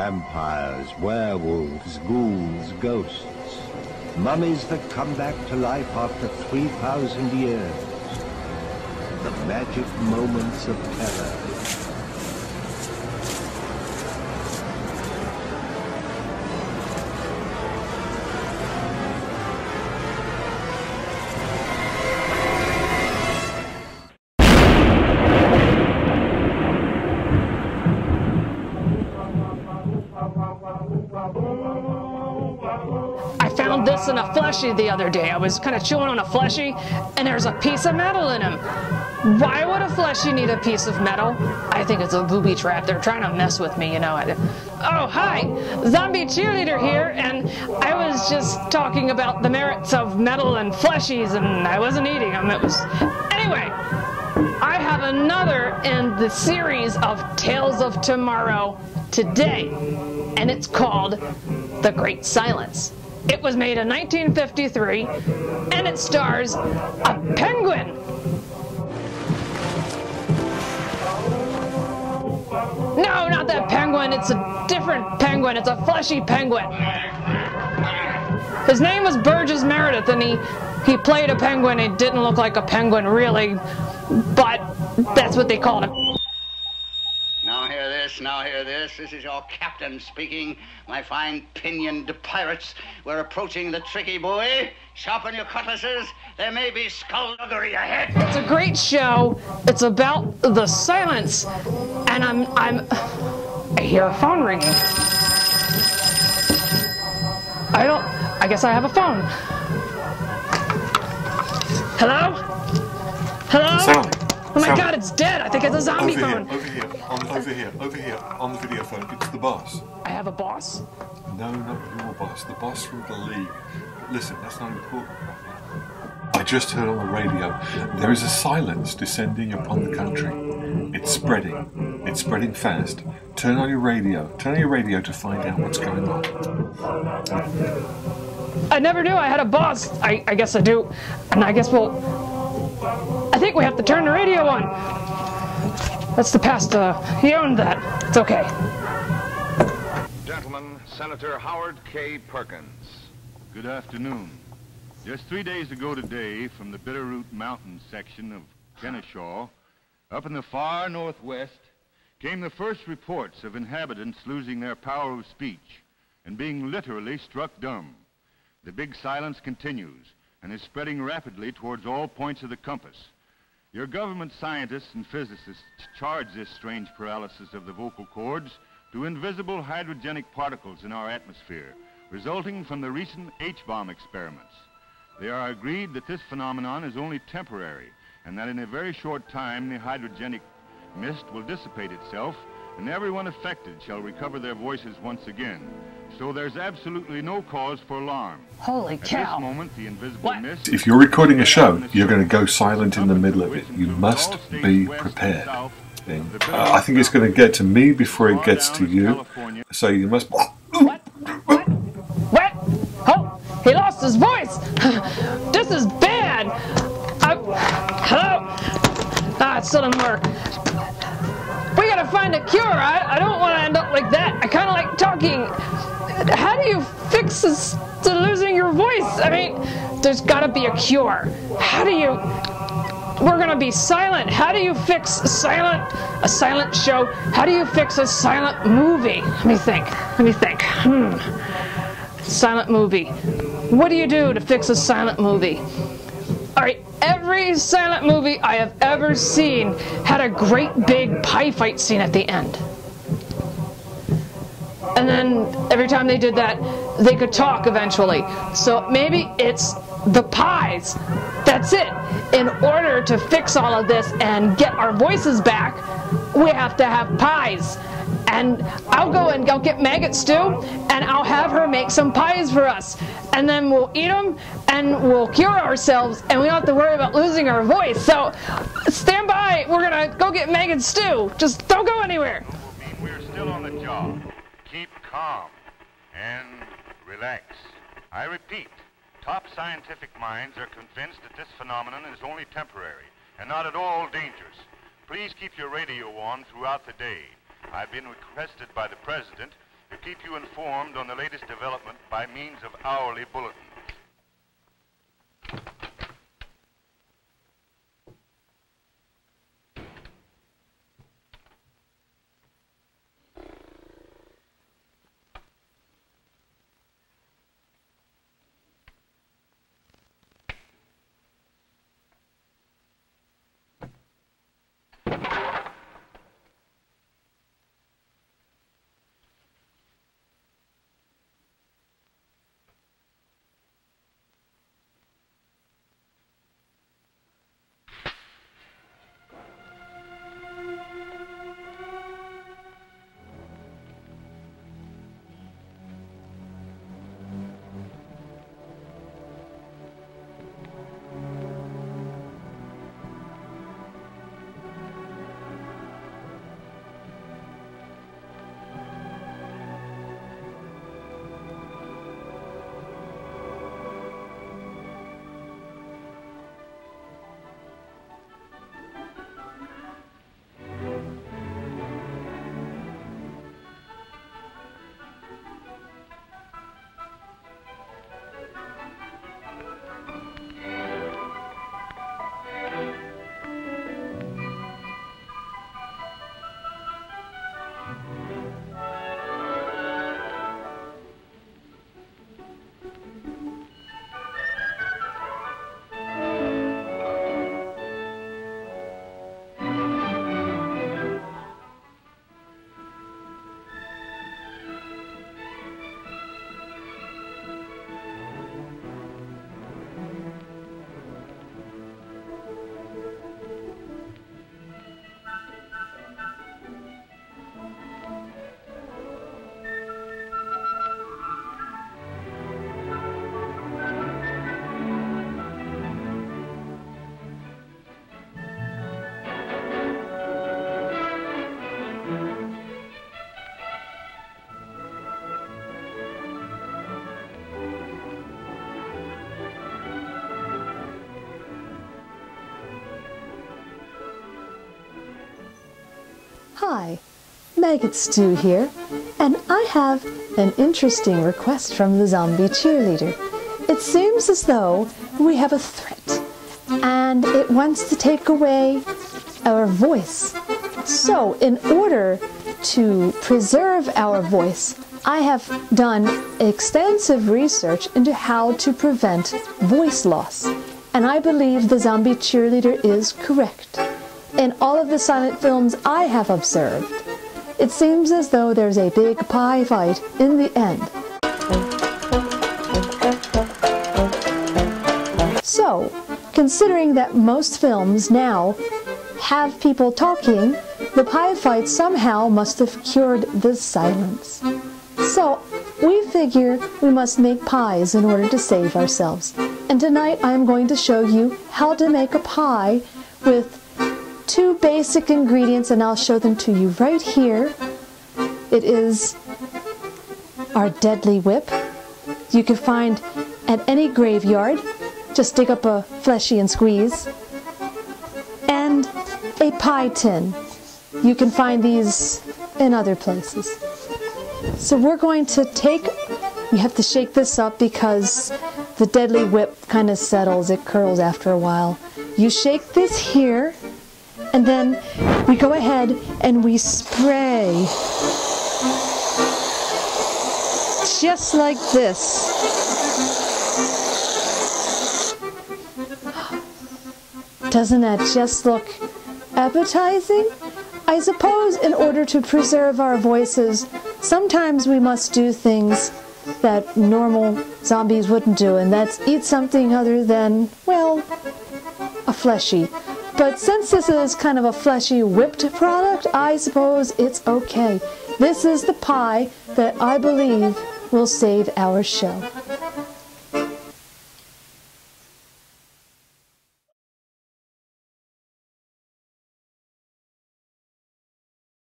vampires, werewolves, ghouls, ghosts. Mummies that come back to life after 3,000 years. The magic moments of terror. I found this in a fleshie the other day. I was kind of chewing on a fleshie, and there's a piece of metal in him. Why would a fleshie need a piece of metal? I think it's a booby trap. They're trying to mess with me, you know. Oh, hi! Zombie Cheerleader here, and I was just talking about the merits of metal and fleshies, and I wasn't eating them. It was... Anyway, I have another in the series of Tales of Tomorrow today, and it's called The Great Silence. It was made in 1953, and it stars a penguin. No, not that penguin. It's a different penguin. It's a fleshy penguin. His name was Burgess Meredith, and he played a penguin. He didn't look like a penguin, really, but that's what they called him. Now hear this, now hear this. This is your captain speaking. My fine pinioned pirates, we're approaching the tricky buoy. Sharpen your cutlasses. There may be skullduggery ahead. It's a great show. It's about the silence. And I hear a phone ringing. I guess I have a phone. Hello? Hello? Sam. Oh my Sam. God, it's dead. I think it's a zombie phone. Over here, on the video phone. It's the boss. I have a boss? No, not your boss. The boss from the league. But listen, that's not important. I just heard on the radio, there is a silence descending upon the country. It's spreading. It's spreading fast. Turn on your radio. Turn on your radio to find out what's going on. I never knew I had a boss. I guess I do. And I guess I think we have to turn the radio on. That's the past. He owned that. It's okay. Gentlemen, Senator Howard K. Perkins. Good afternoon. Just 3 days ago today, from the Bitterroot Mountain section of Kennesaw, up in the far northwest, came the first reports of inhabitants losing their power of speech and being literally struck dumb. The big silence continues and is spreading rapidly towards all points of the compass. Your government scientists and physicists charge this strange paralysis of the vocal cords to invisible hydrogenic particles in our atmosphere, resulting from the recent H-bomb experiments. They are agreed that this phenomenon is only temporary, and that in a very short time the hydrogenic mist will dissipate itself, and everyone affected shall recover their voices once again. So there's absolutely no cause for alarm. Holy cow. At this moment, the invisible mist... If you're recording a show, you're going to go silent in the middle of it. You must be prepared. I think it's going to get to me before it gets to you. So you must... What? Oh, he lost his voice. This is bad. Hello? Ah, it still didn't work. We gotta find a cure. I don't want to end up like that. I kind of like talking. How do you fix this to losing your voice? I mean, there's gotta be a cure. How do you... We're gonna be silent. How do you fix a silent show? How do you fix a silent movie? Let me think. Silent movie. What do you do to fix a silent movie? All right, every silent movie I have ever seen had a great big pie fight scene at the end. And then every time they did that, they could talk eventually. So maybe it's the pies. That's it. In order to fix all of this and get our voices back, we have to have pies. And I'll go and go get Maggot Stew, and I'll have her make some pies for us. And then we'll eat them, and we'll cure ourselves, and we don't have to worry about losing our voice. So stand by. We're going to go get Maggot Stew. Just don't go anywhere. We're still on the job. Keep calm and relax. I repeat, top scientific minds are convinced that this phenomenon is only temporary and not at all dangerous. Please keep your radio on throughout the day. I've been requested by the President to keep you informed on the latest development by means of hourly bulletins. Hi, Maggot Stew here, and I have an interesting request from the zombie cheerleader. It seems as though we have a threat, and it wants to take away our voice. So, in order to preserve our voice, I have done extensive research into how to prevent voice loss, and I believe the zombie cheerleader is correct. In all of the silent films I have observed, it seems as though there's a big pie fight in the end. So, considering that most films now have people talking, the pie fight somehow must have cured the silence. So, we figure we must make pies in order to save ourselves. And tonight I'm going to show you how to make a pie with two basic ingredients, and I'll show them to you right here. It is our deadly whip. You can find at any graveyard. Just dig up a fleshy and squeeze. And a pie tin. You can find these in other places. So we're going to you have to shake this up because the deadly whip kind of settles, it curls after a while. You shake this here, and then we go ahead and we spray. Just like this. Doesn't that just look appetizing? I suppose in order to preserve our voices, sometimes we must do things that normal zombies wouldn't do, and that's eat something other than, well, a fleshy. But since this is kind of a fleshy whipped product, I suppose it's okay. This is the pie that I believe will save our show.